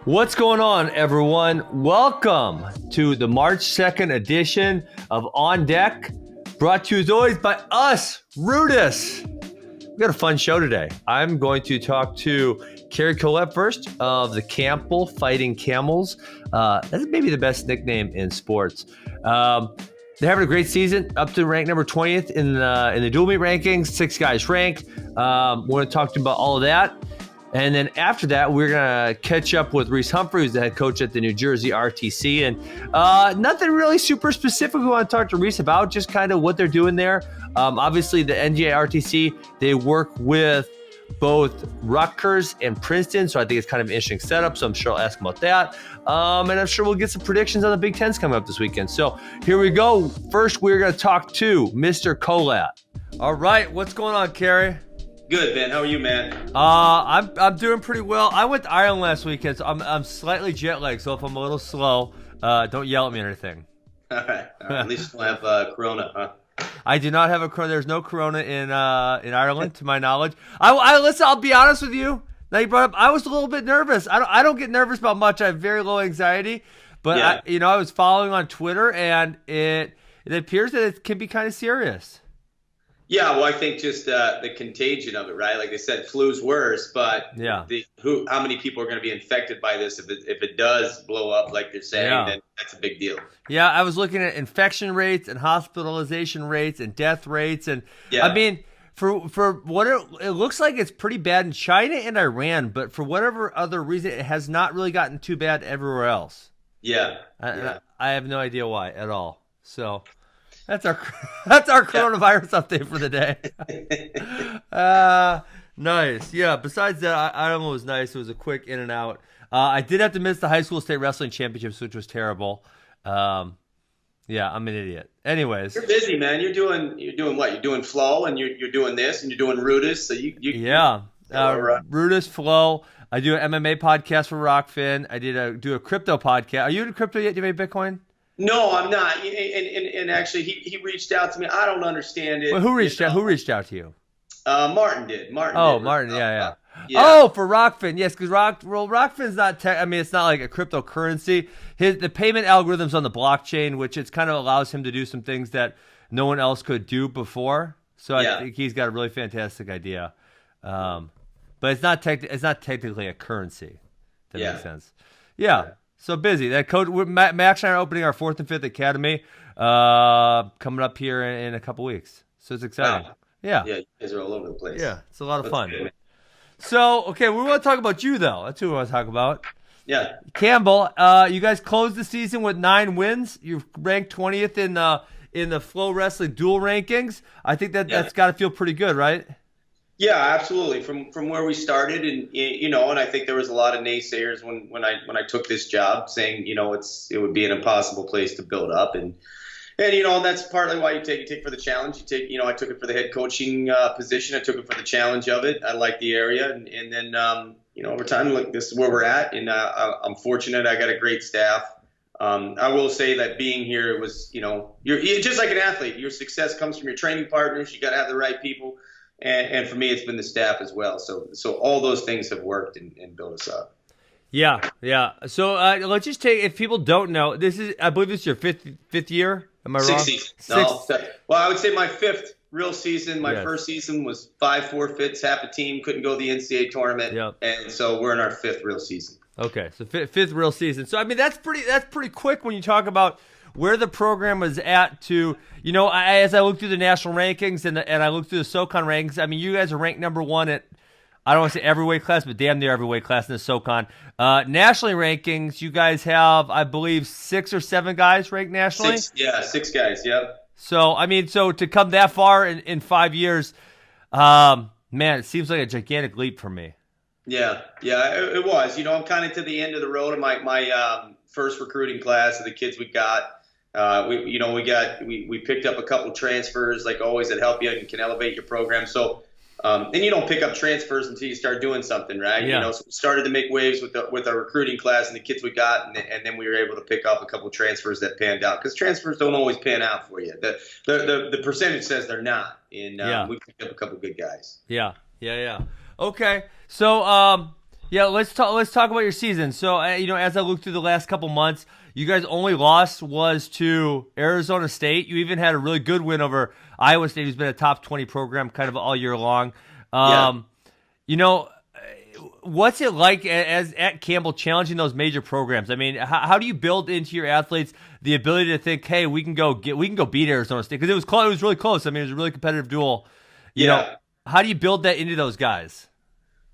What's going on, everyone? Welcome to the March 2nd edition of On Deck, brought to you as always by us, RUDIS. We got a fun show today. I'm going to talk to Cary Kolat first of the Campbell Fighting Camels. That's maybe the best nickname in sports. They're having a great season, up to rank number 20th in the dual meet rankings. 6 guys ranked. We're going to talk to you about all of that. And then after that, we're going to catch up with Reece Humphrey, who's the head coach at the NJRTC. And nothing really super specific we want to talk to Reece about, just kind of what they're doing there. Obviously, the NJRTC, they work with both Rutgers and Princeton, so I think it's kind of an interesting setup, so I'm sure I'll ask about that. And I'm sure we'll get some predictions on the Big Tens coming up this weekend. So here we go. First, we're going to talk to Mr. Kolat. All right, what's going on, Cary? Good, Ben. How are you, man? I'm doing pretty well. I went to Ireland last weekend, so I'm slightly jet lagged. So if I'm a little slow, don't yell at me or anything. All right. At least you don't have Corona, huh? I do not have a Corona. There's no Corona in Ireland, to my knowledge. Listen. I'll be honest with you. Now you brought up, I was a little bit nervous. I don't get nervous about much. I have very low anxiety, but Yeah. I was following on Twitter, and it appears that it can be kind of serious. Yeah, well, I think just the contagion of it, right? Like I said, flu's worse, but Yeah. How many people are going to be infected by this? If it does blow up, like they're saying, then that's a big deal. Yeah, I was looking at infection rates and hospitalization rates and death rates, and Yeah. I mean, for what it looks like, it's pretty bad in China and Iran, but for whatever other reason, it has not really gotten too bad everywhere else. Yeah. I have no idea why at all. So. That's our coronavirus update for the day. Nice. Yeah, besides that, Ireland was nice. It was a quick in and out. I did have to miss the high school state wrestling championships, which was terrible. Yeah, I'm an idiot. Anyways. You're busy, man. You're doing what? You're doing flow, and you're doing this, and you're doing RUDIS. So RUDIS, flow. I do an MMA podcast for Rockfin. I do a crypto podcast. Are you into crypto yet? Do you make Bitcoin? No, I'm not. And actually, he reached out to me. I don't understand it. Well, who reached out? Who reached out to you? Martin did. Martin. Yeah. Yeah. Oh, for Rockfin. Yes, because Rockfin's not it's not like a cryptocurrency. The payment algorithm's on the blockchain, which it's kind of allows him to do some things that no one else could do before. So I think he's got a really fantastic idea. But it's not technically a currency. That makes sense. Yeah. So busy. That coach, Max and I are opening our 4th and 5th academy coming up here in a couple weeks. So it's exciting. Wow. Yeah. Yeah, you guys are all over the place. Yeah, it's a lot of fun. Good. So, okay, we want to talk about you, though. That's who we want to talk about. Yeah. Campbell, you guys closed the season with 9 wins. You're ranked 20th in the Flow Wrestling dual rankings. I think that's got to feel pretty good, right? Yeah, absolutely. From where we started, and and I think there was a lot of naysayers when I took this job, saying it would be an impossible place to build up, and that's partly why you take for the challenge. You take I took it for the head coaching position. I took it for the challenge of it. I like the area, and then over time, look, this is where we're at, and I'm fortunate. I got a great staff. I will say that being here was you're just like an athlete. Your success comes from your training partners. You got to have the right people. And for me, it's been the staff as well. So all those things have worked and built us up. Yeah. So let's just take, if people don't know, I believe this is your fifth year. Am I wrong? Sixth season. Well, I would say my 5th real season. My first season was 5 forfeits, half a team, couldn't go to the NCAA tournament. Yep. And so we're in our 5th real season. Okay, so 5th real season. So I mean, that's pretty quick when you talk about where the program was at to, as I look through the national rankings and I look through the SoCon rankings, I mean, you guys are ranked number 1 at, I don't want to say every weight class, but damn near every weight class in the SoCon. Nationally rankings, you guys have, I believe, 6 or 7 guys ranked nationally? 6 guys, yep. So, I mean, to come that far in 5 years, man, it seems like a gigantic leap for me. Yeah, it was. I'm kind of to the end of the road of my first recruiting class of the kids we got. We picked up a couple transfers, like always, that help you and can elevate your program. So, and you don't pick up transfers until you start doing something, right? Yeah. So we started to make waves with our recruiting class and the kids we got, and then we were able to pick up a couple transfers that panned out, because transfers don't always pan out for you. The percentage says they're not, and we picked up a couple good guys. Yeah. Okay. So, Yeah, let's talk. Let's talk about your season. So, as I look through the last couple months, you guys' only loss was to Arizona State. You even had a really good win over Iowa State, who's been a top 20 program kind of all year long. What's it like as at Campbell challenging those major programs? I mean, how do you build into your athletes the ability to think, hey, we can go beat Arizona State? Because it was close. It was really close. I mean, it was a really competitive duel. You know, how do you build that into those guys?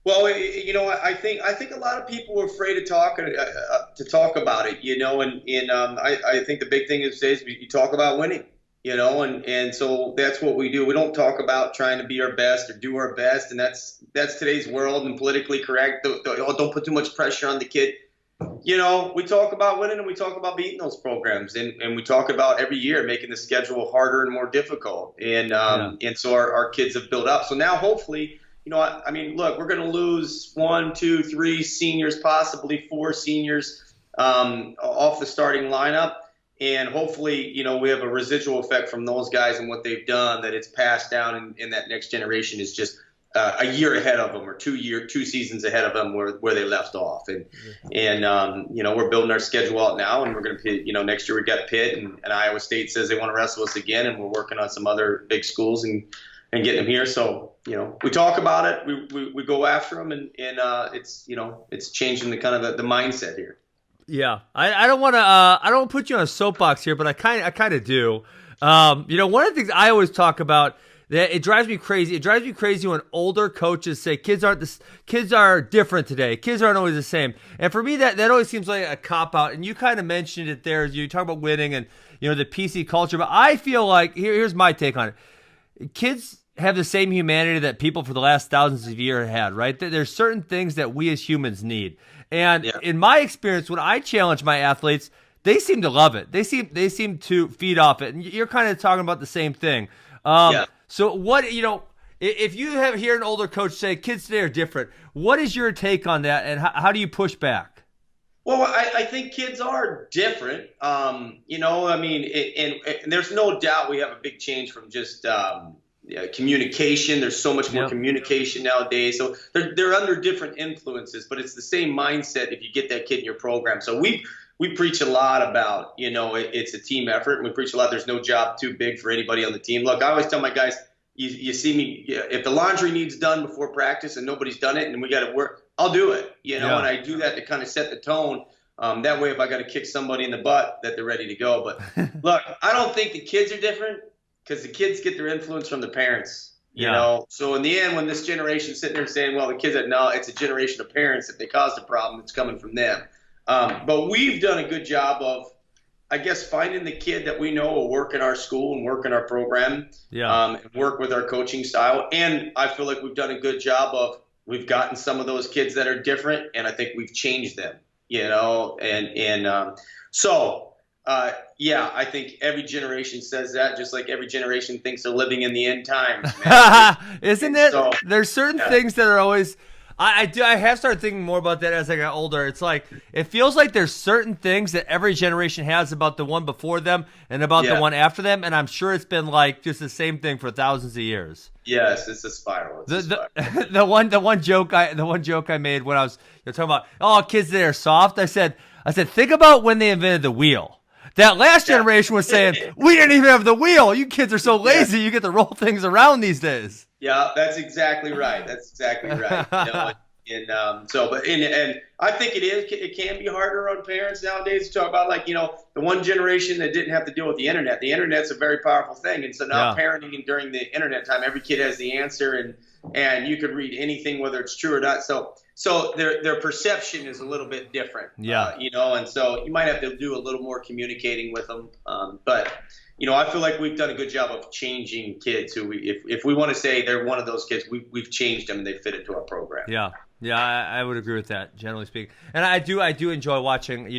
Well, I think a lot of people were afraid to talk about it, and I think the big thing is you talk about winning, and so that's what we do. We don't talk about trying to be our best or do our best, and that's today's world and politically correct. Don't put too much pressure on the kid. We talk about winning and we talk about beating those programs, and we talk about every year making the schedule harder and more difficult, and so our kids have built up. So now hopefully. Look, we're going to lose 1, 2, 3 seniors, possibly 4 seniors off the starting lineup. And hopefully, we have a residual effect from those guys and what they've done, that it's passed down and that next generation is just a year ahead of them or 2 seasons ahead of them where they left off. And we're building our schedule out now, and we're going to, next year we got Pitt and Iowa State says they want to wrestle us again. And we're working on some other big schools and getting them here. So, we talk about it, we go after them, and it's changing the kind of the mindset here. Yeah. I don't want to put you on a soapbox here, but I kind of do. One of the things I always talk about that it drives me crazy. It drives me crazy when older coaches say kids are different today. Kids aren't always the same. And for me, that always seems like a cop out. And you kind of mentioned it there. You talk about winning and, the PC culture, but I feel like here's my take on it. Kids have the same humanity that people for the last thousands of years had, right? There's certain things that we as humans need. And in my experience, when I challenge my athletes, they seem to love it. They seem to feed off it. And you're kind of talking about the same thing. So what, if you hear an older coach say kids today are different, what is your take on that? And how do you push back? Well, I think kids are different. And there's no doubt we have a big change from just, communication. There's so much more communication nowadays. So they're under different influences, but it's the same mindset if you get that kid in your program. So we preach a lot about, it's a team effort. And we preach a lot. There's no job too big for anybody on the team. Look, I always tell my guys, you see me, if the laundry needs done before practice and nobody's done it and we got to work, I'll do it, and I do that to kind of set the tone. That way, if I got to kick somebody in the butt, that they're ready to go. But look, I don't think the kids are different, because the kids get their influence from the parents, you know. So in the end, when this generation's sitting there saying, well, the kids are, no, it's a generation of parents. If they caused a problem, it's coming from them. But we've done a good job of, I guess, finding the kid that we know will work in our school and work in our program, and work with our coaching style. And I feel like we've done a good job of, we've gotten some of those kids that are different, and I think we've changed them, I think every generation says that, just like every generation thinks they're living in the end times. Isn't it? So, there's certain things that are always. I have started thinking more about that as I got older. It's like it feels like there's certain things that every generation has about the one before them and about the one after them, and I'm sure it's been like just the same thing for thousands of years. Yes, it's a spiral. The one joke I made when I was talking about kids that are soft. I said think about when they invented the wheel. That last generation was saying, we didn't even have the wheel. You kids are so lazy, you get to roll things around these days. Yeah, that's exactly right. And I think it can be harder on parents nowadays to talk about, the one generation that didn't have to deal with the internet. The internet's a very powerful thing. And so now parenting during the internet time, every kid has the answer and you could read anything, whether it's true or not. So their perception is a little bit different, and so you might have to do a little more communicating with them. But I feel like we've done a good job of changing kids who if we want to say they're one of those kids, we've changed them and they fit into our program. Yeah, I would agree with that, generally speaking. And I do enjoy watching,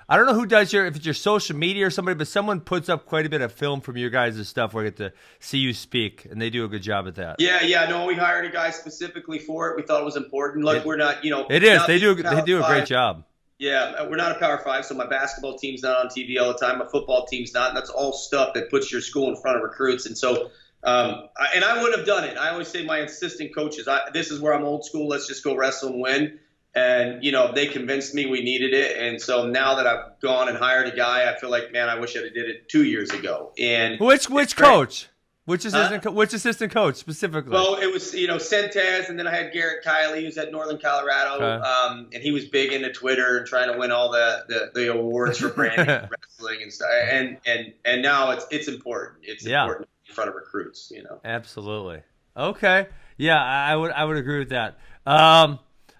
I don't know who does if it's your social media or somebody, but someone puts up quite a bit of film from your guys' stuff where I get to see you speak, and they do a good job at that. Yeah, no, we hired a guy specifically for it. We thought it was important. Look, we're not, It is. They do a great job. Yeah, we're not a Power 5, so my basketball team's not on TV all the time. My football team's not, and that's all stuff that puts your school in front of recruits. And so, I wouldn't have done it. I always say my assistant coaches, this is where I'm old school. Let's just go wrestle and win. And, they convinced me we needed it. And so now that I've gone and hired a guy, I feel like, man, I wish I'd have did it 2 years ago. And which coach? Which assistant coach specifically? Well, it was, Centez, and then I had Garrett Kiley, who's at Northern Colorado. Okay. And he was big into Twitter and trying to win all the awards for branding and wrestling and stuff. And now it's important. It's important in front of recruits, Absolutely. Okay. Yeah, I would agree with that.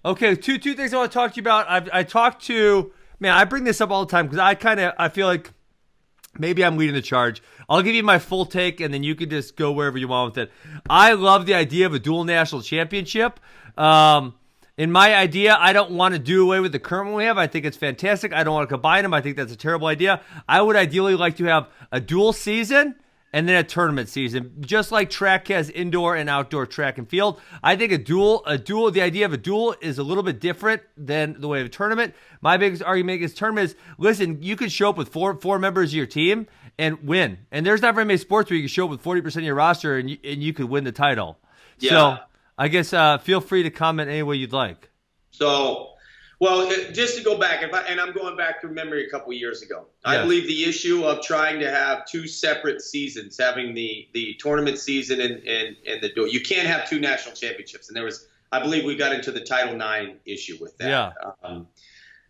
Okay, two things I want to talk to you about. I bring this up all the time because I feel like maybe I'm leading the charge. I'll give you my full take, and then you can just go wherever you want with it. I love the idea of a dual national championship. In my idea, I don't want to do away with the current one we have. I think it's fantastic. I don't want to combine them. I think that's a terrible idea. I would ideally like to have a dual season and then a tournament season, just like track has indoor and outdoor track and field. I think the idea of a dual is a little bit different than the way of a tournament. My biggest argument against tournament is, listen, you could show up with four members of your team and win. And there's not very many sports where you can show up with 40% of your roster and you could win the title. Yeah. So I guess feel free to comment any way you'd like. Just to go back, and I'm going back through memory a couple years ago. Yes. I believe the issue of trying to have two separate seasons, having the tournament season and the dual, you can't have two national championships. And I believe we got into the Title IX issue with that. Yeah.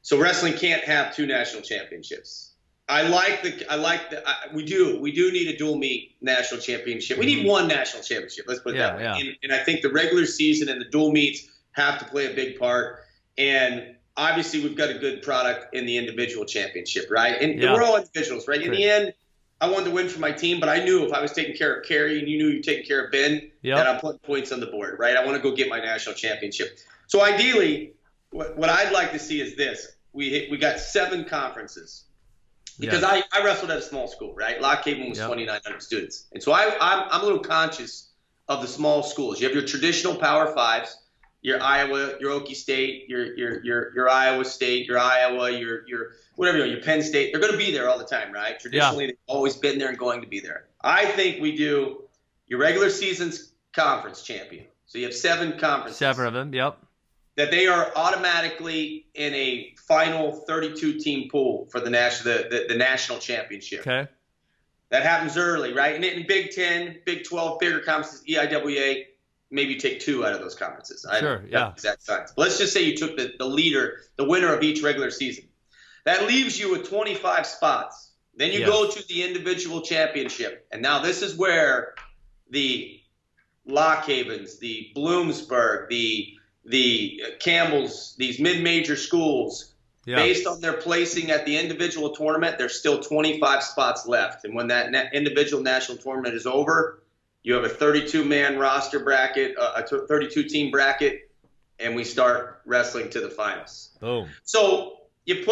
So wrestling can't have two national championships. We do need a dual meet national championship. We need one national championship. Let's put it that way. Yeah. And I think the regular season and the dual meets have to play a big part. And obviously, we've got a good product in the individual championship, right? And we're all individuals, right? In the end, I wanted to win for my team, but I knew if I was taking care of Cary and you knew you were taking care of Ben, that I'm putting points on the board, right? I want to go get my national championship. So ideally, what I'd like to see is this. We got 7 conferences. Because I wrestled at a small school, right? Lock Haven was 2,900 students. And so I'm a little conscious of the small schools. You have your traditional Power Fives, your Iowa, your Okie State, your Iowa State, your Iowa, your whatever, your Penn State. They're going to be there all the time, right? Traditionally, they've always been there and going to be there. I think we do your regular season's conference champion. So you have 7 conferences. 7 of them, yep. That they are automatically in a final 32-team pool for the national championship. Okay. That happens early, right? And in Big 10, Big 12, bigger conferences, EIWA, maybe you take 2 out of those conferences. Sure, yeah. Exact science. But let's just say you took the winner of each regular season. That leaves you with 25 spots. Then you go to the individual championship. And now this is where the Lock Havens, the Bloomsburg, the Campbells, these mid-major schools, based on their placing at the individual tournament, there's still 25 spots left. And when that individual national tournament is over, you have a 32-man roster bracket, a 32-team bracket, and we start wrestling to the finals. Boom. So you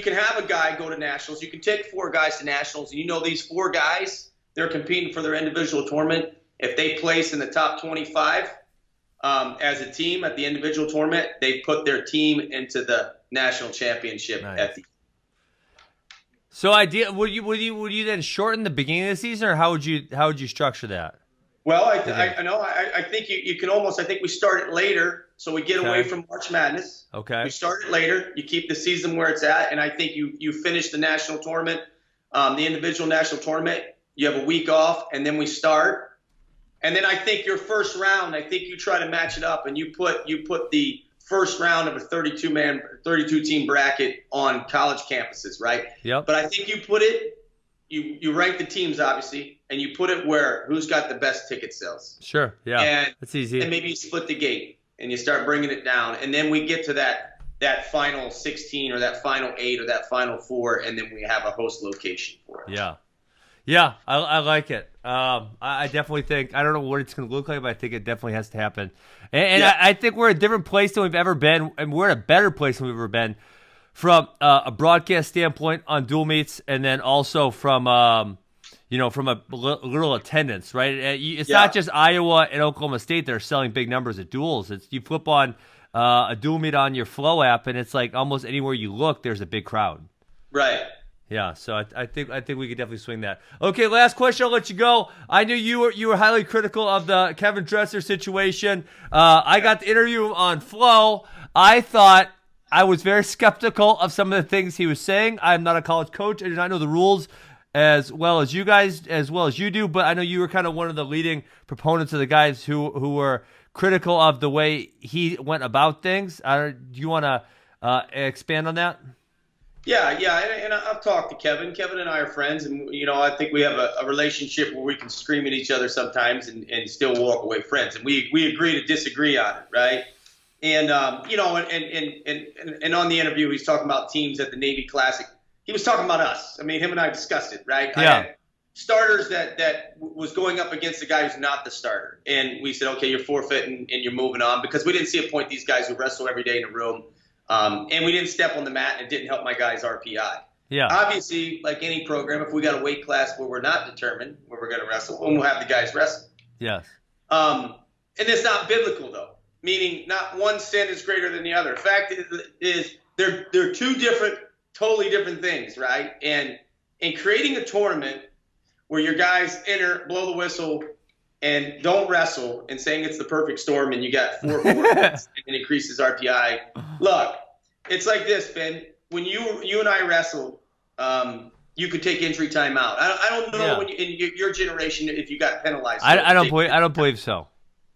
can have a guy go to nationals. You can take 4 guys to nationals, and these 4 guys, they're competing for their individual tournament. If they place in the top 25, as a team at the individual tournament, they put their team into the national championship at the. So, would you then shorten the beginning of the season, or how would you structure that? Well, I know. I think you can almost. I think we start it later, so we get away from March Madness. Okay. We start it later. You keep the season where it's at, and I think you finish the national tournament, the individual national tournament. You have a week off, and then we start. And then I think your first round, I think you try to match it up, and you put the first round of a 32-team bracket on college campuses, right? Yep. But I think you put it, you rank the teams obviously, and you put it who's got the best ticket sales. Sure. Yeah. And that's easy. And maybe you split the gate and you start bringing it down, and then we get to that final 16 or that final 8 or that final 4, and then we have a host location for it. Yeah. Yeah, I like it. I definitely think, I don't know what it's going to look like, but I think it definitely has to happen. And I think we're in a different place than we've ever been, and we're in a better place than we've ever been from a broadcast standpoint on dual meets, and then also from, from a little attendance, right? It's not just Iowa and Oklahoma State that are selling big numbers at duals. You flip on a dual meet on your Flow app, and it's like almost anywhere you look, there's a big crowd. Right. Yeah, so I think we could definitely swing that. Okay, last question. I'll let you go. I knew you were highly critical of the Kevin Dresser situation. I got the interview on Flow. I thought I was very skeptical of some of the things he was saying. I'm not a college coach. I do not know the rules as well as you guys, as well as you do. But I know you were kind of one of the leading proponents of the guys who were critical of the way he went about things. Do you want to expand on that? Yeah, and I've talked to Kevin. Kevin and I are friends, and I think we have a relationship where we can scream at each other sometimes and still walk away friends. And we agree to disagree on it, right? And and on the interview, he's talking about teams at the Navy Classic. He was talking about us. I mean, him and I discussed it, right? Yeah. I had starters that was going up against the guy who's not the starter, and we said, okay, you're forfeiting and you're moving on, because we didn't see a point these guys who wrestle every day in a room. And we didn't step on the mat, and it didn't help my guys' RPI. Yeah. Obviously, like any program, if we got a weight class where we're not determined where we're going to wrestle, we'll have the guys wrestle. Yes. And it's not biblical, though, meaning not one sin is greater than the other. Fact is they're two totally different things, right? And in creating a tournament where your guys enter, blow the whistle, and don't wrestle, and saying it's the perfect storm and you got 4 points and it increases RPI. Look, it's like this, Ben. When you and I wrestled, you could take injury time out. I don't know when in your generation if you got penalized. I don't believe so.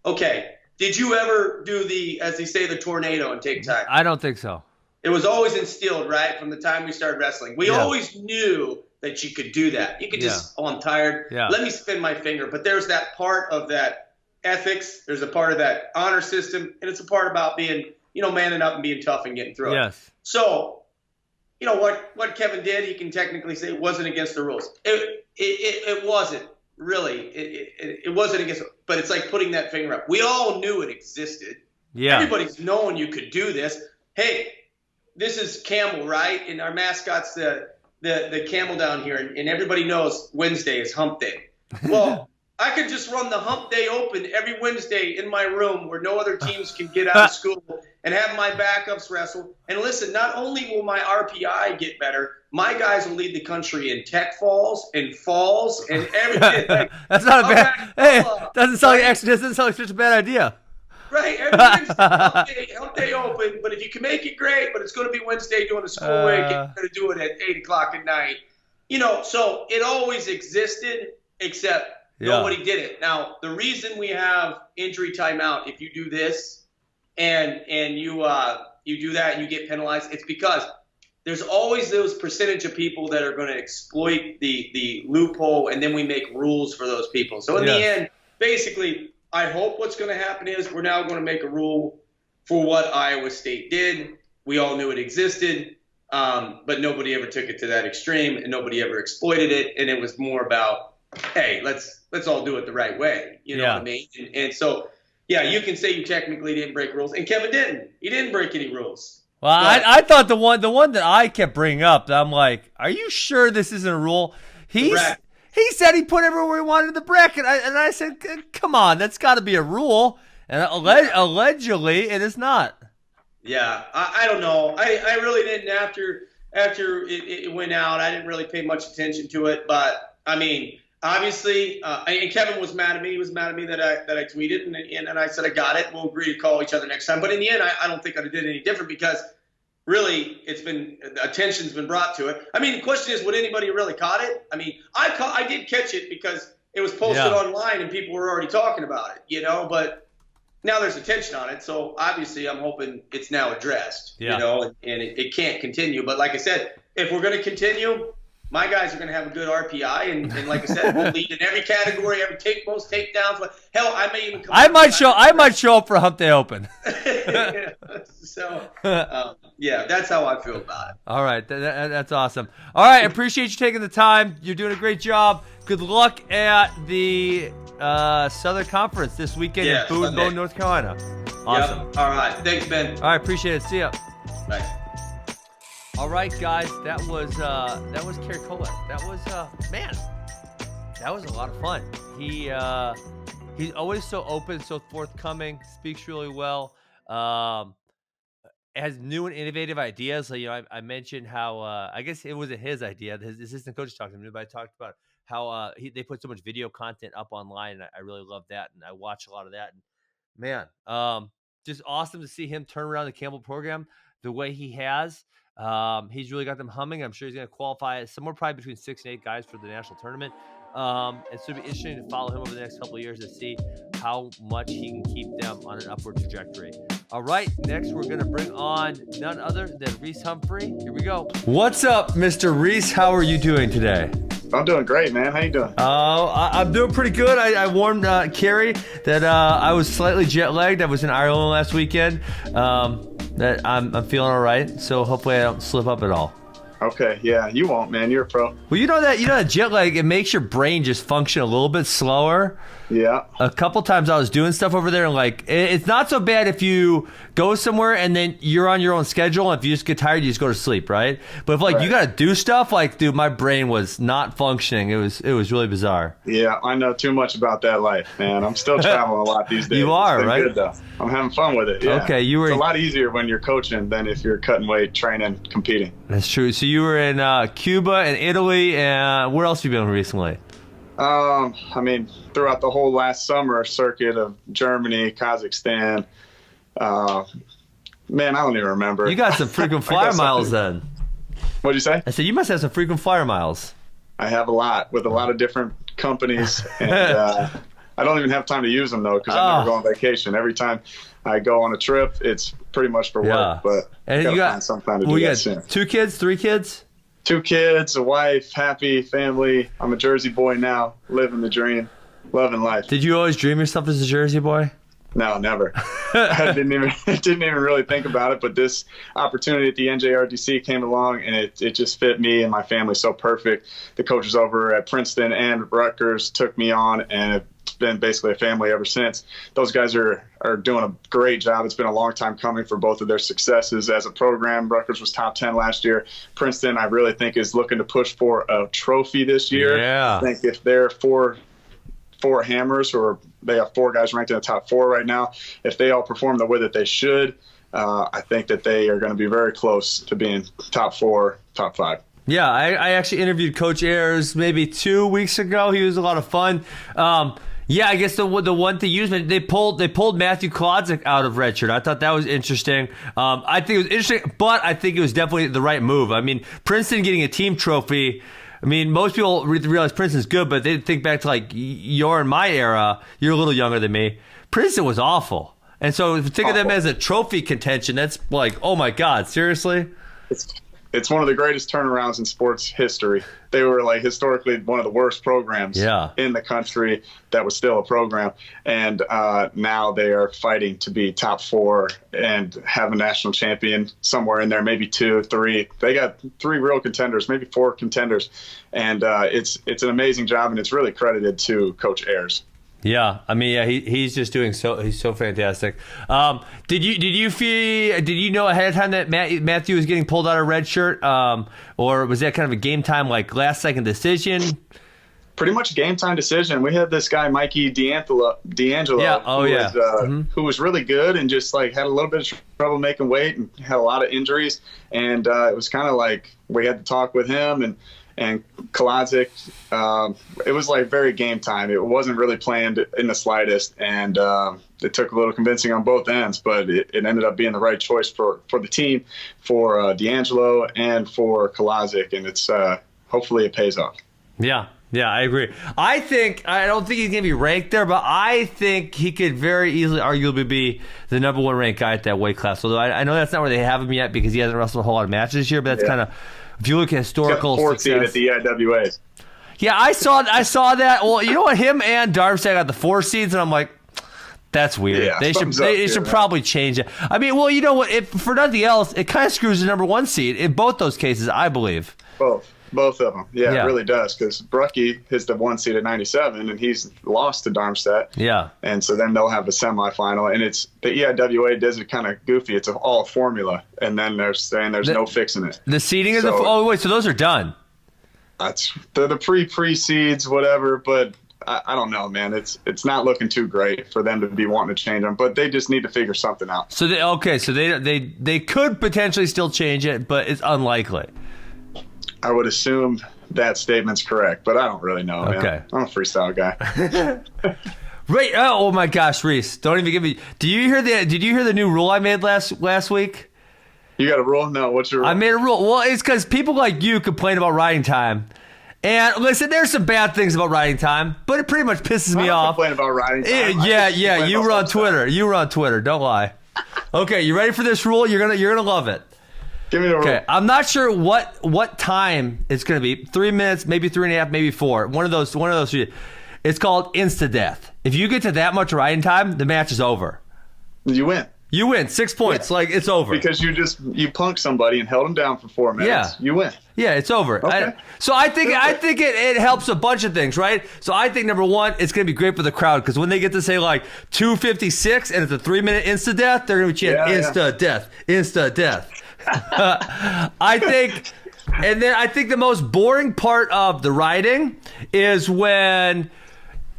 Okay. Did you ever do as they say, the tornado and take time? I don't think so. It was always instilled, right, from the time we started wrestling. We always knew that you could do that. You could just, I'm tired. Yeah. Let me spin my finger. But there's that part of that ethics. There's a part of that honor system. And it's a part about being, manning up and being tough and getting through it. Yes. So, what Kevin did, he can technically say it wasn't against the rules. It wasn't really. It wasn't against, but it's like putting that finger up. We all knew it existed. Yeah. Everybody's known you could do this. Hey, this is Camel, right? And our mascot's the Camel down here, and everybody knows Wednesday is hump day. Well, I could just run the hump day open every Wednesday in my room where no other teams can get out of school and have my backups wrestle. And listen, not only will my RPI get better, my guys will lead the country in tech falls and everything. That's not a bad. Hey, doesn't sound like such a bad idea. Right, everything's hump day open, but if you can make it, great. But it's going to be Wednesday during the school week. You're going to do it at 8:00 at night. So it always existed, except nobody did it. Now, the reason we have injury timeout, if you do this and you do that and you get penalized, it's because there's always those percentage of people that are going to exploit the loophole, and then we make rules for those people. So in the end, basically, I hope what's going to happen is we're now going to make a rule for what Iowa State did. We all knew it existed, but nobody ever took it to that extreme, and nobody ever exploited it. And it was more about, hey, let's all do it the right way. You know what I mean? And so, you can say you technically didn't break rules, and Kevin didn't. He didn't break any rules. Well, I thought the one that I kept bringing up, I'm like, are you sure this isn't a rule? He said he put everywhere he wanted in the bracket, and I said, come on, that's got to be a rule. And allegedly, it is not. Yeah, I don't know. I really didn't after it went out. I didn't really pay much attention to it. But, I mean, obviously, and Kevin was mad at me. He was mad at me that I tweeted, and I said I got it. We'll agree to call each other next time. But in the end, I don't think I did any different because – really, attention's been brought to it. I mean, the question is, would anybody really caught it? I mean, I did catch it because it was posted online and people were already talking about it, but now there's attention on it. So obviously I'm hoping it's now addressed, and it can't continue. But like I said, if we're going to continue, my guys are going to have a good RPI. And like I said, we'll lead in every category, most takedowns. Hell, I may even come I might show up for Hump Day Open. So, that's how I feel about it. All right. That's awesome. All right. I appreciate you taking the time. You're doing a great job. Good luck at the Southern Conference this weekend in Boone, North Carolina. Awesome. Yep. All right. Thanks, Ben. All right. Appreciate it. See ya. Bye. All right, guys. That was Cary Kolat. That was that was a lot of fun. He's always so open, so forthcoming, speaks really well. has new and innovative ideas. Like, I mentioned how I guess it wasn't his idea. His assistant coach talked to me, but I talked about how they put so much video content up online, and I really love that, and I watch a lot of that. And man, just awesome to see him turn around the Campbell program the way he has. He's really got them humming. I'm sure he's going to qualify somewhere probably between 6 and 8 guys for the national tournament. And so it'll be interesting to follow him over the next couple of years to see how much he can keep them on an upward trajectory. All right, next we're going to bring on none other than Reece Humphrey. Here we go. What's up, Mr. Reece? How are you doing today? I'm doing great, man. How you doing? I'm doing pretty good. I warned Cary that I was slightly jet lagged. I was in Ireland last weekend. That I'm feeling all right. So hopefully I don't slip up at all. Okay, yeah, you won't, man. You're a pro. Well, you know that jet lag, it makes your brain just function a little bit slower. Yeah. A couple times I was doing stuff over there, and like it's not so bad if you go somewhere and then you're on your own schedule, and if you just get tired, you just go to sleep, right? But if like you got to do stuff, like dude, my brain was not functioning. It was really bizarre. Yeah, I know too much about that life, man. I'm still traveling a lot these days. You are, right? Good, though. I'm having fun with it. Yeah. Okay, It's a lot easier when you're coaching than if you're cutting weight, training, competing. That's true. So you were in Cuba and Italy, and where else have you been recently? I mean, throughout the whole last summer circuit of Germany, Kazakhstan. Man, I don't even remember. You got some frequent flyer miles then. What'd you say? I said you must have some frequent flyer miles. I have a lot with a lot of different companies, and I don't even have time to use them though because I never go on vacation. Every time I go on a trip, it's pretty much for work. But and you got some time to do that soon. 2 kids, 3 kids? 2 kids, a wife, happy family. I'm a Jersey boy now, living the dream, loving life. Did you always dream yourself as a Jersey boy? No, never. I didn't even really think about it. But this opportunity at the NJRTC came along, and it just fit me and my family so perfect. The coaches over at Princeton and Rutgers took me on, and it's been basically a family ever since. Those guys are doing a great job. It's been a long time coming for both of their successes as a program. Rutgers was top 10 last year. Princeton, I really think, is looking to push for a trophy this year. Yeah. I think if they're four hammers, or they have 4 guys ranked in the top 4 right now, if they all perform the way that they should, I think that they are going to be very close to being top 4, top 5. Yeah, I actually interviewed Coach Ayers maybe 2 weeks ago. He was a lot of fun. Yeah, I guess the one thing you mentioned, they pulled Matthew Kolat out of redshirt. I thought that was interesting. I think it was interesting, but I think it was definitely the right move. I mean, Princeton getting a team trophy. I mean, most people realize Princeton's good, but they think back to like you're in my era. You're a little younger than me. Princeton was awful, and so if you think of them as a trophy contention, that's like, oh my God, seriously. It's one of the greatest turnarounds in sports history. They were like historically one of the worst programs in the country that was still a program. And now they are fighting to be top 4 and have a national champion somewhere in there, maybe 2, 3. They got 3 real contenders, maybe 4 contenders. And it's an amazing job, and it's really credited to Coach Ayers. Yeah, I mean, yeah, he's just doing he's so fantastic. Did you know ahead of time that Matthew was getting pulled out of red shirt, or was that kind of a game time, like last second decision? Pretty much game time decision. We had this guy Mikey D'Angelo, who was really good and just like had a little bit of trouble making weight and had a lot of injuries, and it was kind of like we had to talk with him and Kolat. It was like very game time. It wasn't really planned in the slightest, and it took a little convincing on both ends, but it ended up being the right choice for the team, for D'Angelo and for Kolat, and it's hopefully it pays off. Yeah, I agree. I don't think he's going to be ranked there, but I think he could very easily, arguably, be the number 1 ranked guy at that weight class. Although I know that's not where they have him yet because he hasn't wrestled a whole lot of matches this year, but that's kind of, if you look at historical success. 4th seed at the IWAs. Yeah, I saw that. Well, you know what? Him and Darmstadt got the 4 seeds, and I'm like, that's weird. Yeah, they should probably change it. I mean, well, you know what? If for nothing else, it kind of screws the number 1 seed in both those cases, I believe. Both of them. Yeah, it really does, because Brucky is the 1 seed at 97, and he's lost to Darmstadt. Yeah. And so then they'll have a semifinal, and it's the EIWA does it kind of goofy. It's all formula, and then they're saying there's no fixing it. The seeding is so those are done. They're the pre seeds, whatever, but I don't know, man. It's not looking too great for them to be wanting to change them, but they just need to figure something out. So they could potentially still change it, but it's unlikely. I would assume that statement's correct, but I don't really know, man. Okay. I'm a freestyle guy. Right. Oh my gosh, Reece, don't even give me. Did you hear the new rule I made last week? You got a rule? No, what's your rule? I made a rule. Well, it's because people like you complain about riding time. And listen, there's some bad things about riding time, but it pretty much pisses me off. Complain about riding time. Yeah. You were on Twitter. You were on Twitter. Don't lie. Okay, you ready for this rule? You're gonna love it. Give me the rule. Okay, I'm not sure what time it's gonna be. 3 minutes, maybe 3.5, maybe 4. One of those three. It's called insta-death. If you get to that much riding time, the match is over. You win. You win 6 points. Yeah. Like, it's over. Because you punked somebody and held them down for 4 minutes. Yeah. You win. Yeah, it's over. Okay. I think it helps a bunch of things, right? So I think number one, it's going to be great for the crowd because when they get to say like 2:56 and it's a 3-minute insta-death, they're going to be chanting insta-death, insta-death. I think the most boring part of the riding is when,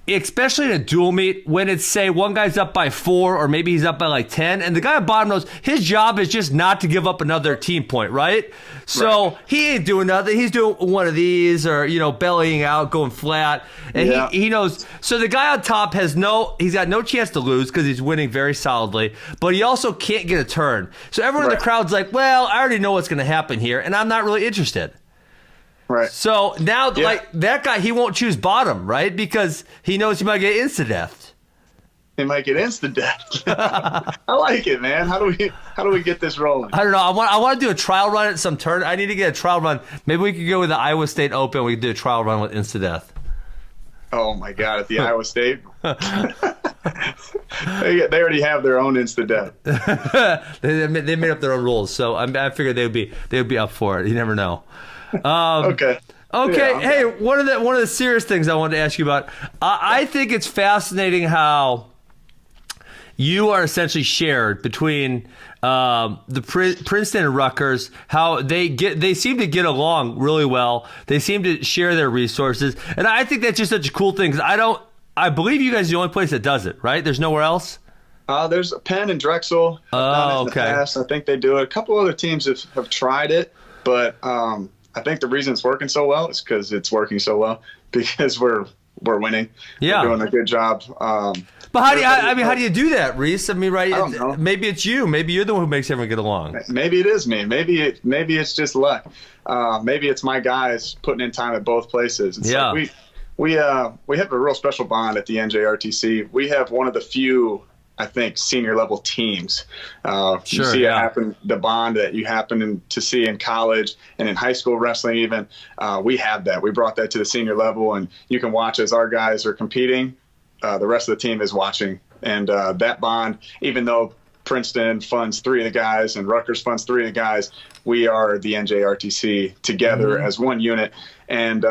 especially in a dual meet, when it's, say, one guy's up by 4 or maybe he's up by like 10, and the guy at bottom knows his job is just not to give up another team point, right? So he ain't doing nothing. He's doing one of these or, bellying out, going flat. And he knows. So the guy on top he's got no chance to lose because he's winning very solidly, but he also can't get a turn. So everyone in the crowd's like, well, I already know what's going to happen here, and I'm not really interested. Right. So now, like that guy, he won't choose bottom, right? Because he knows he might get insta-death. He might get insta-death. I like it, man. How do we get this rolling? I don't know. I want to do a trial run at some turn. I need to get a trial run. Maybe we could go with the Iowa State Open. We could do a trial run with insta-death. Oh my God! At the Iowa State, they already have their own insta-death. They made up their own rules, so I figured they would be up for it. You never know. Okay. Yeah, hey, one of the serious things I wanted to ask you about. I think it's fascinating how you are essentially shared between the Princeton and Rutgers. How they seem to get along really well. They seem to share their resources, and I think that's just such a cool thing. Because I believe you guys are the only place that does it, right? There's nowhere else. There's Penn and Drexel. Done it in the past. I think they do it. A couple other teams have tried it, but I think the reason it's working so well is because it's working so well because we're winning. Yeah, we're doing a good job. But how do you do that, Reece? I mean, right? I don't know. Maybe it's you. Maybe you're the one who makes everyone get along. Maybe it is me. Maybe it's just luck. Maybe it's my guys putting in time at both places. It's like we have a real special bond at the NJRTC. We have one of the few, I think, senior level teams. You see it happen, the bond that you happen to see in college and in high school wrestling even. We have that. We brought that to the senior level, and you can watch as our guys are competing. The rest of the team is watching. And that bond, even though Princeton funds 3 of the guys and Rutgers funds 3 of the guys, we are the NJRTC together as one unit. And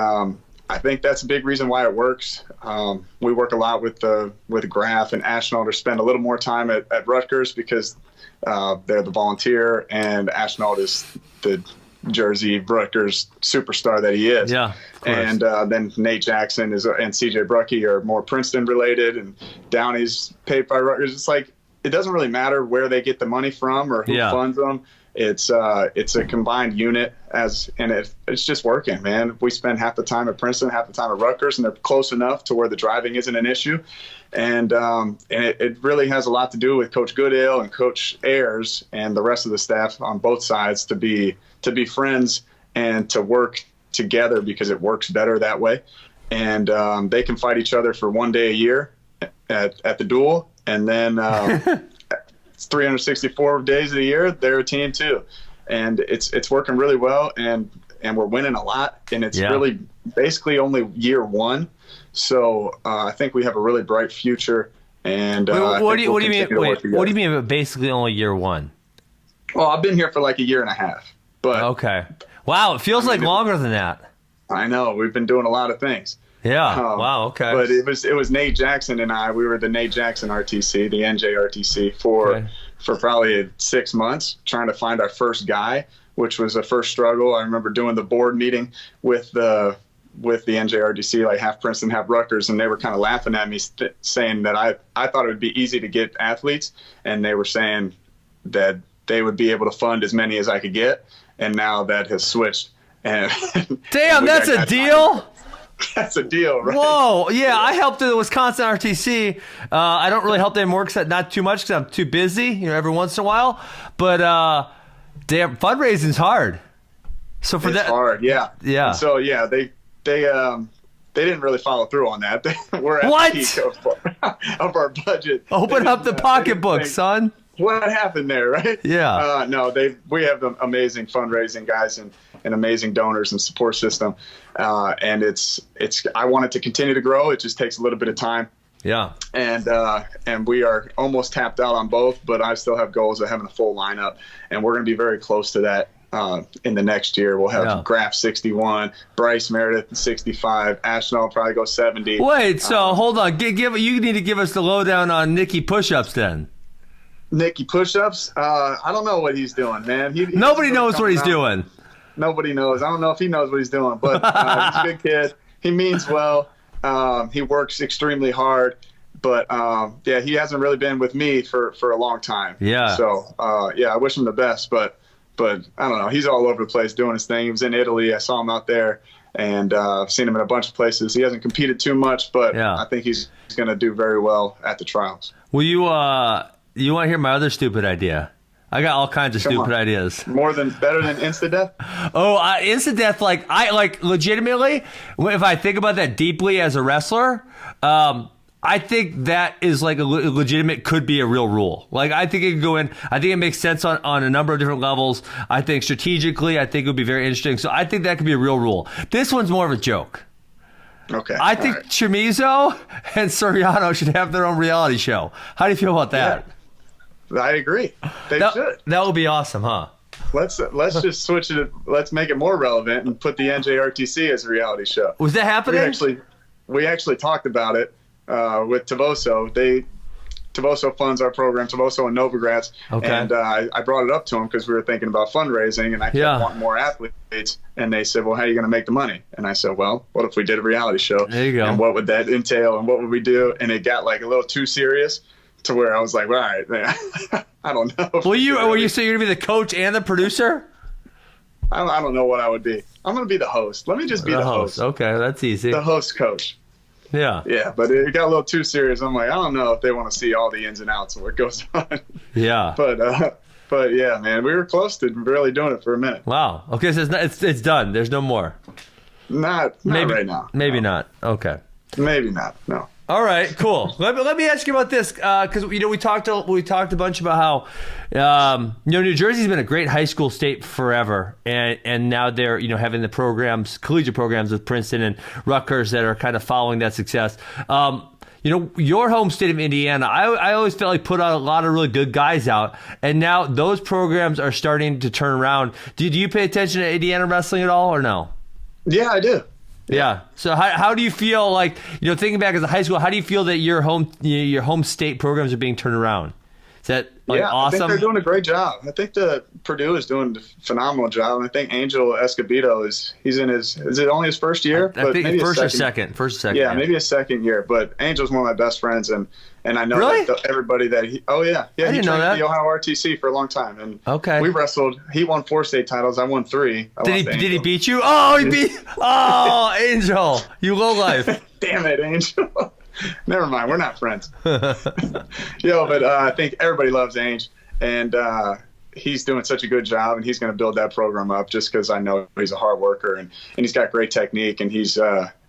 I think that's a big reason why it works. We work a lot with Graf and Ashnault to spend a little more time at Rutgers because they're the volunteer, and Ashnault is the Jersey Rutgers superstar that he is. Yeah, of course. And then Nate Jackson and CJ Bruckey are more Princeton related, and Downey's paid by Rutgers. It's like it doesn't really matter where they get the money from or who funds them. It's a combined unit and it's just working, man. We spend half the time at Princeton, half the time at Rutgers, and they're close enough to where the driving isn't an issue. And it really has a lot to do with Coach Goodale and Coach Ayers and the rest of the staff on both sides to be friends and to work together because it works better that way. And they can fight each other for one day a year at the duel, and then it's 364 days of the year they're a team too, and it's working really well, and we're winning a lot, and it's really basically only year 1, so I think we have a really bright future. And what do you mean? What do you mean by basically only year 1? Well, I've been here for like a year and a half, but okay, wow, it feels like longer than that. I know, we've been doing a lot of things. Yeah. Wow. Okay. But it was Nate Jackson and I. We were the Nate Jackson RTC, the NJRTC, for probably 6 months, trying to find our first guy, which was a first struggle. I remember doing the board meeting with the with the NJRTC, like half Princeton, half Rutgers, and they were kind of laughing at me, saying that I thought it would be easy to get athletes, and they were saying that they would be able to fund as many as I could get, and now that has switched. And damn, that's a deal. That's a deal, right? Whoa, yeah, I helped the Wisconsin RTC. I don't really help them more, not too much, because I'm too busy, every once in a while. But damn, fundraising's hard. So for it's hard, yeah. And so yeah, they didn't really follow through on that. We're at the peak of our budget. Open up the pocketbook, son. What happened there, right? Yeah. No, we have the amazing fundraising guys and amazing donors and support system, and it's I want it to continue to grow. It just takes a little bit of time. Yeah. And we are almost tapped out on both, but I still have goals of having a full lineup, and we're going to be very close to that. In the next year, we'll have Graf 61, Bryce Meredith 65, Ashton will probably go 70. Wait, so hold on. You need to give us the lowdown on Nicky push-ups then. Nicky push-ups? I don't know what he's doing, man. Nobody knows what he's doing. Nobody knows. I don't know if he knows what he's doing, but he's a good kid. He means well. He works extremely hard. But, yeah, he hasn't really been with me for a long time. Yeah. So, yeah, I wish him the best, but I don't know. He's all over the place doing his thing. He was in Italy. I saw him out there, and I've seen him in a bunch of places. He hasn't competed too much, but I think he's going to do very well at the trials. Well, you want to hear my other stupid idea? I got all kinds of stupid ideas. Better than insta-death? Oh, insta-death, legitimately, if I think about that deeply as a wrestler, I think that is like a legitimate, could be a real rule. Like, I think it could go in. I think it makes sense on a number of different levels. I think strategically, I think it would be very interesting. So I think that could be a real rule. This one's more of a joke. Okay. I think Chamizo and Soriano should have their own reality show. How do you feel about that? Yeah, I agree. They should. That would be awesome, huh? Let's just switch it. Let's make it more relevant and put the NJRTC as a reality show. Was that happening? We actually talked about it. With Tavoso. Tavoso funds our program, Tavoso and Novogratz. Okay. And I brought it up to them because we were thinking about fundraising, and I kept wanting more athletes. And they said, well, how are you going to make the money? And I said, well, what if we did a reality show? There you go. And what would that entail, and what would we do? And it got like a little too serious to where I was like, all right, man, I don't know. Will you say you're going to be the coach and the producer? I don't know what I would be. I'm going to be the host. Let me just be the host. Okay, that's easy. The host coach. Yeah. Yeah, but it got a little too serious. I'm like, I don't know if they want to see all the ins and outs of what goes on. Yeah. But yeah, man, we were close to really doing it for a minute. Wow. Okay, so it's done. There's no more. Not right now. Maybe not. Okay. Maybe not. No. All right, cool. Let me ask you about this because we talked a bunch about how New Jersey's been a great high school state forever, and now they're having the programs, collegiate programs with Princeton and Rutgers that are kind of following that success. Your home state of Indiana, I always felt like put out a lot of really good guys out, and now those programs are starting to turn around. Do you pay attention to Indiana wrestling at all, or no? Yeah, I do. Yeah. So how do you feel like, thinking back as a high school, how do you feel that your home state programs are being turned around? Is that awesome? I think they're doing a great job. I think Purdue is doing a phenomenal job. And I think Angel Escobedo is it only his first year? I think maybe first or second. Yeah, maybe a second year. But Angel's one of my best friends, and I know that everybody that he trained at the Ohio RTC for a long time. And we wrestled. He won 4 state titles. I won 3. Did he beat you? Oh, he beat. Oh, Angel, you lowlife. Damn it, Angel. Never mind, we're not friends. But I think everybody loves Ainge, and he's doing such a good job, and he's going to build that program up just because I know he's a hard worker, and he's got great technique, and he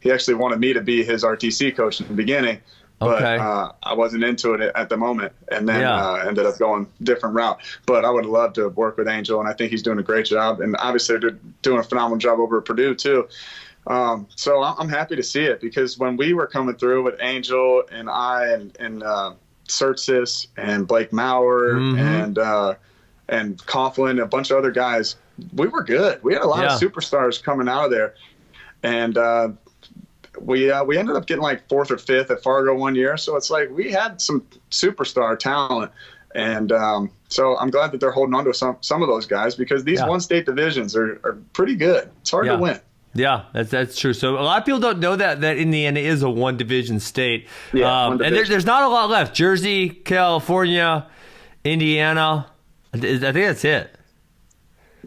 actually wanted me to be his RTC coach in the beginning, but I wasn't into it at the moment, and then ended up going a different route. But I would love to work with Angel, and I think he's doing a great job, and obviously they're doing a phenomenal job over at Purdue too. So I'm happy to see it, because when we were coming through with Angel and I and Sertzis and Blake Maurer and Coughlin, a bunch of other guys, we were good. We had a lot of superstars coming out of there, and we ended up getting like 4th or 5th at Fargo one year. So it's like we had some superstar talent, and so I'm glad that they're holding on to some of those guys, because these one state divisions are pretty good. It's hard to win. Yeah, that's true. So a lot of people don't know that Indiana is a one division state. Yeah, one division. And there's not a lot left. Jersey, California, Indiana. I think that's it.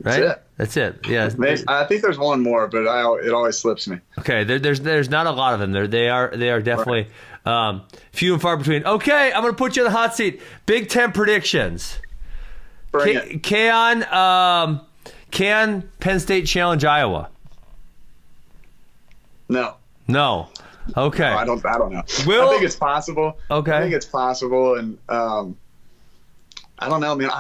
Right? That's it. Yeah. I think there's one more, but it always slips me. Okay, there's not a lot of them. They are definitely few and far between. Okay, I'm going to put you in the hot seat. Big Ten predictions. Bring it. Can Penn State challenge Iowa? No. Okay. No, I don't know. I think it's possible. Okay. I think it's possible, and I don't know, man.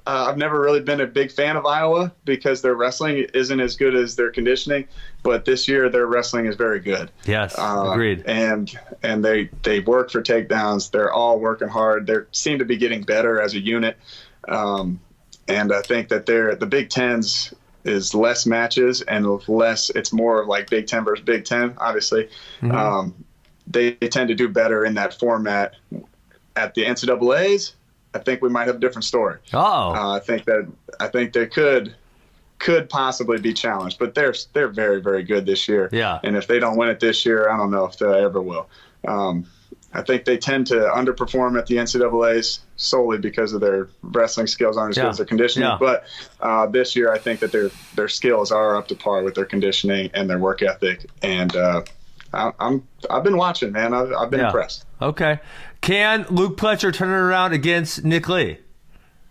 I've never really been a big fan of Iowa because their wrestling isn't as good as their conditioning, but this year their wrestling is very good. Yes, agreed. And they work for takedowns. They're all working hard. They seem to be getting better as a unit. And I think that the Big Ten's is less matches and it's more like Big Ten versus Big Ten, obviously. Mm-hmm. They tend to do better in that format. At the NCAAs, I think we might have a different story. I think they could possibly be challenged, but they're very, very good this year. Yeah. And if they don't win it this year, I don't know if they ever will. I think they tend to underperform at the NCAAs solely because of their wrestling skills aren't as good as their conditioning. Yeah. But this year, I think that their skills are up to par with their conditioning and their work ethic. And I've been watching, man. I've been impressed. Okay. Can Luke Pletcher turn it around against Nick Lee?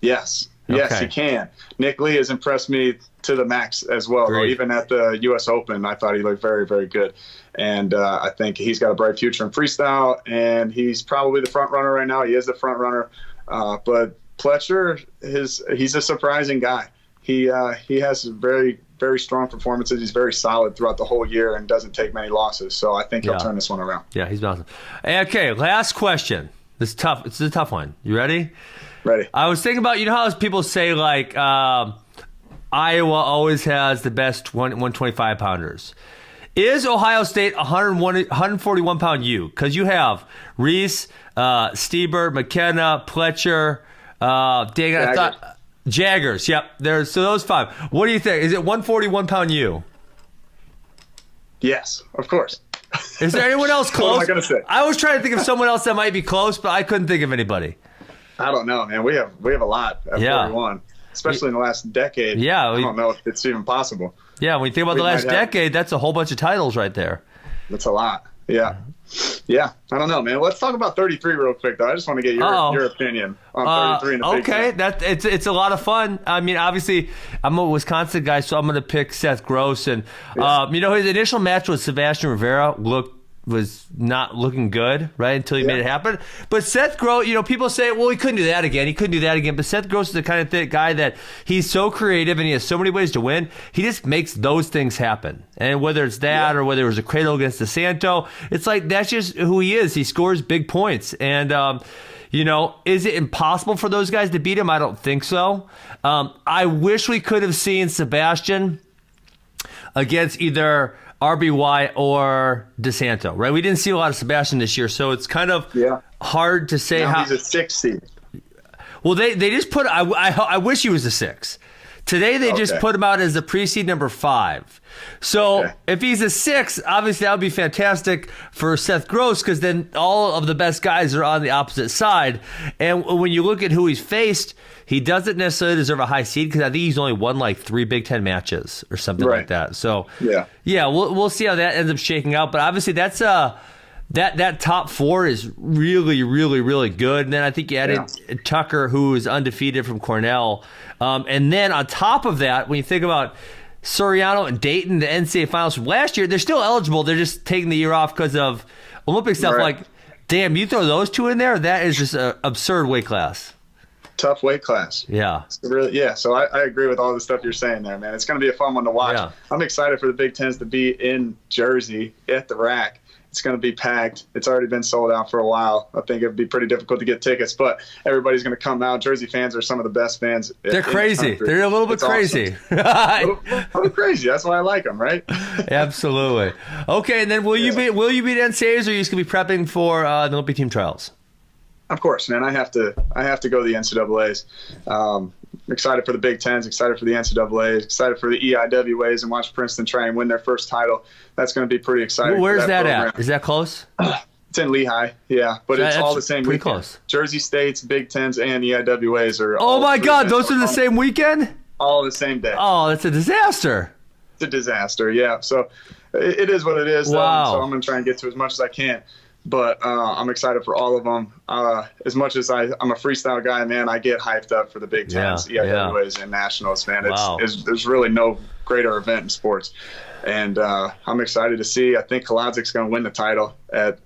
Yes. Yes, he can. Nick Lee has impressed me to the max as well. Though, even at the U.S. Open, I thought he looked very, very good. And I think he's got a bright future in freestyle, and he's probably the front runner right now. He is the front runner. But Pletcher, he's a surprising guy. He has very, very strong performances. He's very solid throughout the whole year and doesn't take many losses. So I think he'll turn this one around. Yeah, he's awesome. Okay, last question. This is tough. It's a tough one. You ready? Ready. I was thinking about, how people say, like, Iowa always has the best 125 pounders. Is Ohio State 141 pound U? Because you have Reece, Stieber, McKenna, Pletcher, Jaggers. Yep. So those five. What do you think? Is it 141 pound U? Yes, of course. Is there anyone else close? What am I going to say? I was trying to think of someone else that might be close, but I couldn't think of anybody. I don't know, man. We have a lot at 41, especially in the last decade. Yeah, I don't know if it's even possible. Yeah, when you think about the last decade, that's a whole bunch of titles right there. That's a lot. Yeah. Yeah, I don't know, man. Let's talk about 33 real quick, though. I just want to get your opinion on 33 in the Big Ten. Okay, it's a lot of fun. I mean, obviously, I'm a Wisconsin guy, so I'm going to pick Seth Gross. And, his initial match with Sebastian Rivera was not looking good, right, until he made it happen. But Seth Gross, people say, well, he couldn't do that again. But Seth Gross is the kind of guy that he's so creative and he has so many ways to win. He just makes those things happen. And whether it's that or whether it was a cradle against DeSanto, it's like that's just who he is. He scores big points. And, is it impossible for those guys to beat him? I don't think so. I wish we could have seen Sebastian against either RBY or DeSanto, right? We didn't see a lot of Sebastian this year, so it's kind of hard to say how. He's a 6 seed. Well, they just put. I wish he was a 6. Today they just put him out as a pre-seed number 5. So if he's a 6, obviously that would be fantastic for Seth Gross because then all of the best guys are on the opposite side. And when you look at who he's faced, he doesn't necessarily deserve a high seed because I think he's only won like 3 Big Ten matches or something like that. So we'll see how that ends up shaking out. But obviously that's that top 4 is really, really, really good. And then I think you added Tucker, who is undefeated from Cornell. And then on top of that, when you think about Soriano and Dayton, the NCAA finals from last year, they're still eligible. They're just taking the year off because of Olympic stuff. Like, damn, you throw those 2 in there? That is just an absurd weight class. Tough weight class. Yeah. So I agree with all the stuff you're saying there, man. It's going to be a fun one to watch. Yeah. I'm excited for the Big Tens to be in Jersey at the Rack. It's going to be packed. It's already been sold out for a while. I think it would be pretty difficult to get tickets, but everybody's going to come out. Jersey fans are some of the best fans. They're crazy. They're a little bit crazy. Awesome. a little crazy. That's why I like them, right? Absolutely. Okay, and then will you beat NCAAs, or are you just going to be prepping for the Olympic team trials? Of course, man. I have to go to the NCAAs. excited for the Big Tens, excited for the NCAA, excited for the EIWAs, and watch Princeton try and win their first title. That's going to be pretty exciting. Where's that at? Is that close? It's in Lehigh, yeah, but it's all the same pretty weekend. Close. Jersey State's, Big Tens, and EIWAs are. Oh my God, those are the same weekend? All the same day. Oh, that's a disaster. It's a disaster, yeah. So it is what it is. Wow. So I'm going to try and get to as much as I can. But I'm excited for all of them. As much as I'm a freestyle guy, man, I get hyped up for the Big Tens, EIWAs, and Nationals, man. There's really no greater event in sports. And I'm excited to see. I think Kolat's going to win the title at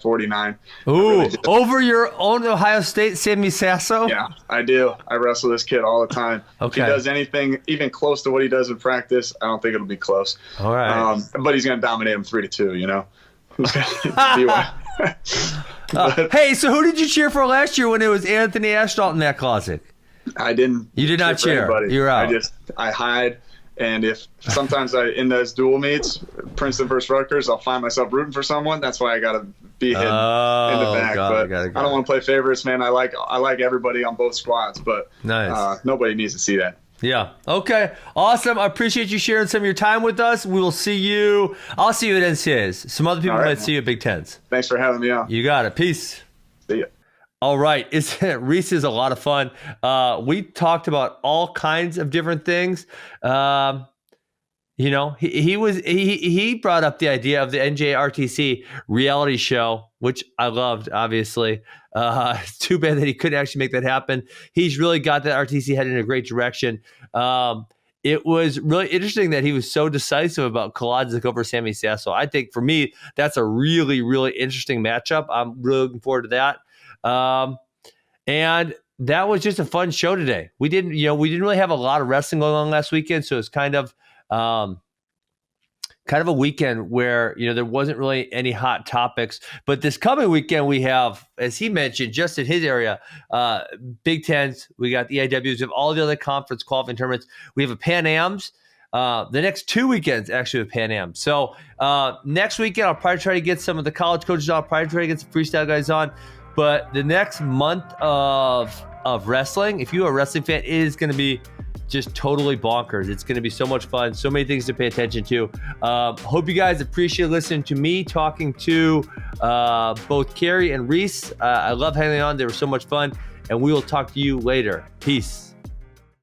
49. Ooh, really over your own Ohio State, Sammy Sasso? Yeah, I do. I wrestle this kid all the time. Okay. If he does anything even close to what he does in practice, I don't think it'll be close. All right. But he's going to dominate him 3-2, you know? Hey, so who did you cheer for last year when it was Anthony Ashton in that closet? I didn't. You did not cheer. You're out. I hide. And if sometimes in those dual meets, Princeton versus Rutgers, I'll find myself rooting for someone. That's why I got to be hidden in the back. God, I don't want to play favorites, man. I like everybody on both squads, but nobody needs to see that. Yeah. Okay. Awesome. I appreciate you sharing some of your time with us. We will see you. I'll see you at NCAAs. Some other people might see you at Big Tens. Thanks for having me on. You got it. Peace. See ya. All right. Reece is a lot of fun. We talked about all kinds of different things. You know, he brought up the idea of the NJRTC reality show, which I loved, obviously. It's too bad that he couldn't actually make that happen. He's really got that RTC headed in a great direction. It was really interesting that he was so decisive about Kolat over Sammy Sasso. I think for me, that's a really, really interesting matchup. I'm really looking forward to that. And that was just a fun show today. We didn't really have a lot of wrestling going on last weekend, so it's kind of a weekend where, there wasn't really any hot topics. But this coming weekend, we have, as he mentioned, just in his area, Big Tens. We got the EIWs. We have all the other conference qualifying tournaments. We have a Pan Ams. The next 2 weekends, actually, with Pan Am. So next weekend, I'll probably try to get some of the college coaches on. I'll probably try to get some freestyle guys on. But the next month of wrestling, if you're a wrestling fan, it is going to be just totally bonkers. It's going to be so much fun. So many things to pay attention to. Hope you guys appreciate listening to me talking to both Cary and Reece. I love hanging on. They were so much fun. And we will talk to you later. Peace.